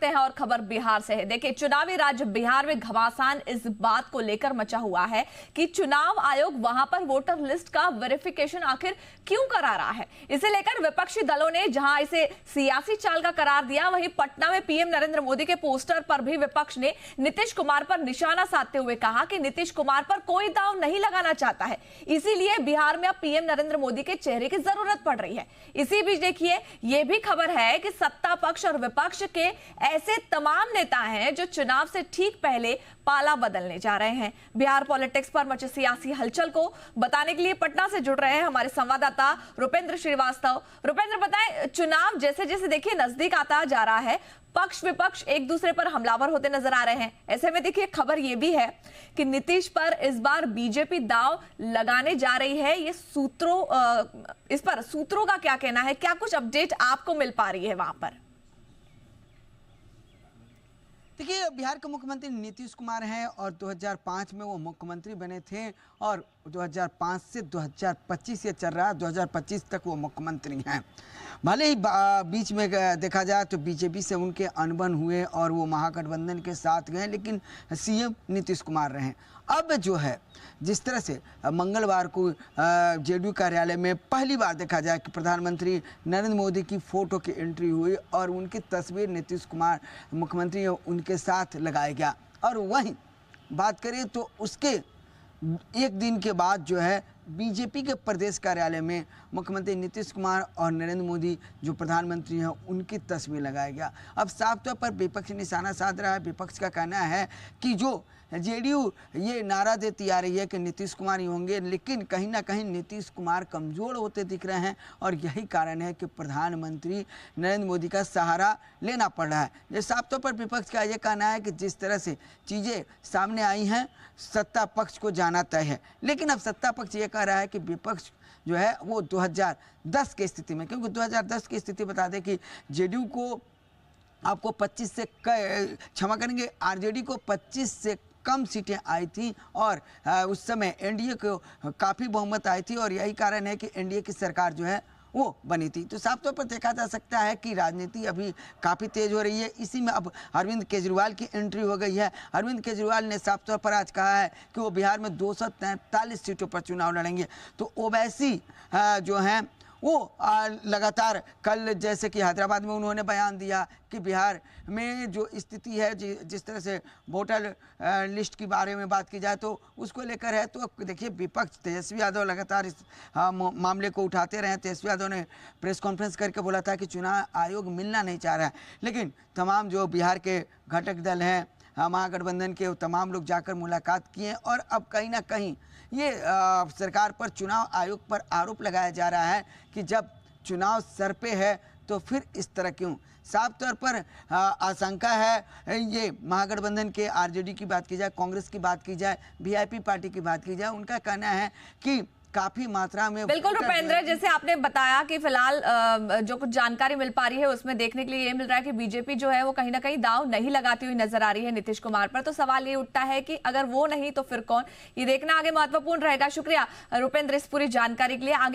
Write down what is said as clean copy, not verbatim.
करते हैं और खबर बिहार से है। देखिए, चुनावी राज्य बिहार में घमासान इस बात को लेकर मचा हुआ है कि चुनाव आयोग वहां पर वोटर लिस्ट का वेरिफिकेशन आखिर क्यों करा रहा है। इसे लेकर विपक्षी दलों ने जहां इसे सियासी चाल का करार दिया, वहीं पटना में पीएम नरेंद्र मोदी के पोस्टर पर भी विपक्ष ने नीतीश कुमार पर निशाना साधते हुए कहा कि नीतीश कुमार पर कोई दांव नहीं लगाना चाहता है, इसीलिए बिहार में अब पीएम नरेंद्र मोदी के चेहरे की जरूरत पड़ रही है। इसी बीच देखिए, यह भी खबर है कि सत्ता पक्ष और विपक्ष के ऐसे तमाम नेता हैं जो चुनाव से ठीक पहले पाला बदलने जा रहे हैं। बिहार पॉलिटिक्स पर मचे सियासी हलचल को बताने के लिए पटना से जुड़ रहे हैं हमारे संवाददाता रुपेंद्र श्रीवास्तव। रुपेंद्र, बताएं, चुनाव जैसे जैसे देखिए नजदीक आता जा रहा है, पक्ष विपक्ष एक दूसरे पर हमलावर होते नजर आ रहे हैं। ऐसे में देखिए, खबर यह भी है कि नीतीश पर इस बार बीजेपी दांव लगाने जा रही है। ये इस पर सूत्रों का क्या कहना है? क्या कुछ अपडेट आपको मिल पा रही है वहां पर? देखिए, बिहार के मुख्यमंत्री नीतीश कुमार हैं और 2005 में वो मुख्यमंत्री बने थे और 2005 से 2025 ये चल रहा है, 2025 तक वो मुख्यमंत्री हैं। भले ही बीच में देखा जाए तो बीजेपी से उनके अनबन हुए और वो महागठबंधन के साथ गए, लेकिन सीएम नीतीश कुमार रहे। अब जो है, जिस तरह से मंगलवार को जेडीयू कार्यालय में पहली बार देखा जाए कि प्रधानमंत्री नरेंद्र मोदी की फ़ोटो की एंट्री हुई और उनकी तस्वीर नीतीश कुमार मुख्यमंत्री उनके साथ लगाया गया। और वहीं बात करें तो उसके एक दिन के बाद जो है बीजेपी के प्रदेश कार्यालय में मुख्यमंत्री नीतीश कुमार और नरेंद्र मोदी जो प्रधानमंत्री हैं उनकी तस्वीर लगाया गया। अब साफ तौर पर विपक्ष निशाना साध रहा है। विपक्ष का कहना है कि जो जेडीयू ये नारा देती आ रही है कि नीतीश कुमार ही होंगे, लेकिन कहीं ना कहीं नीतीश कुमार कमज़ोर होते दिख रहे हैं और यही कारण है कि प्रधानमंत्री नरेंद्र मोदी का सहारा लेना पड़ रहा है। ये साफ तौर पर विपक्ष का ये कहना है कि जिस तरह से चीज़ें सामने आई हैं, सत्ता पक्ष को जाना तय है। लेकिन अब सत्ता पक्ष ये कह रहा है कि विपक्ष जो है वो 2010 की स्थिति में, क्योंकि 2010 की स्थिति बता दें कि जेडीयू को आपको 25 से क्षमा करेंगे, आरजेडी को 25 से कम सीटें आई थी और उस समय एनडीए को काफ़ी बहुमत आई थी और यही कारण है कि एनडीए की सरकार जो है वो बनी थी। तो साफ तौर पर देखा जा सकता है कि राजनीति अभी काफ़ी तेज़ हो रही है। इसी में अब अरविंद केजरीवाल की एंट्री हो गई है। अरविंद केजरीवाल ने साफ तौर पर आज कहा है कि वो बिहार में 243 सीटों पर चुनाव लड़ेंगे। तो ओवैसी जो हैं वो लगातार कल जैसे कि हैदराबाद में उन्होंने बयान दिया कि बिहार में जो स्थिति है, जिस तरह से वोटर लिस्ट के बारे में बात की जाए तो उसको लेकर है। तो देखिए, विपक्ष तेजस्वी यादव लगातार इस मामले को उठाते रहे। तेजस्वी यादव ने प्रेस कॉन्फ्रेंस करके बोला था कि चुनाव आयोग मिलना नहीं चाह रहा है, लेकिन तमाम जो बिहार के घटक दल हैं, महागठबंधन के तमाम लोग जाकर मुलाकात किए और अब कहीं ना कहीं ये सरकार पर, चुनाव आयोग पर आरोप लगाया जा रहा है कि जब चुनाव सर पे है तो फिर इस तरह क्यों। साफ तौर पर आशंका है, ये महागठबंधन के आरजेडी की बात की जाए, कांग्रेस की बात की जाए, वीआईपी पार्टी की बात की जाए, उनका कहना है कि काफी मात्रा में। बिल्कुल रुपेंद्र, जैसे आपने बताया कि फिलहाल जो कुछ जानकारी मिल पा रही है उसमें देखने के लिए ये मिल रहा है कि बीजेपी जो है वो कहीं ना कहीं दांव नहीं लगाती हुई नजर आ रही है नीतीश कुमार पर। तो सवाल ये उठता है कि अगर वो नहीं तो फिर कौन, ये देखना आगे महत्वपूर्ण रहेगा। शुक्रिया रुपेंद्र इस पूरी जानकारी के लिए। आगे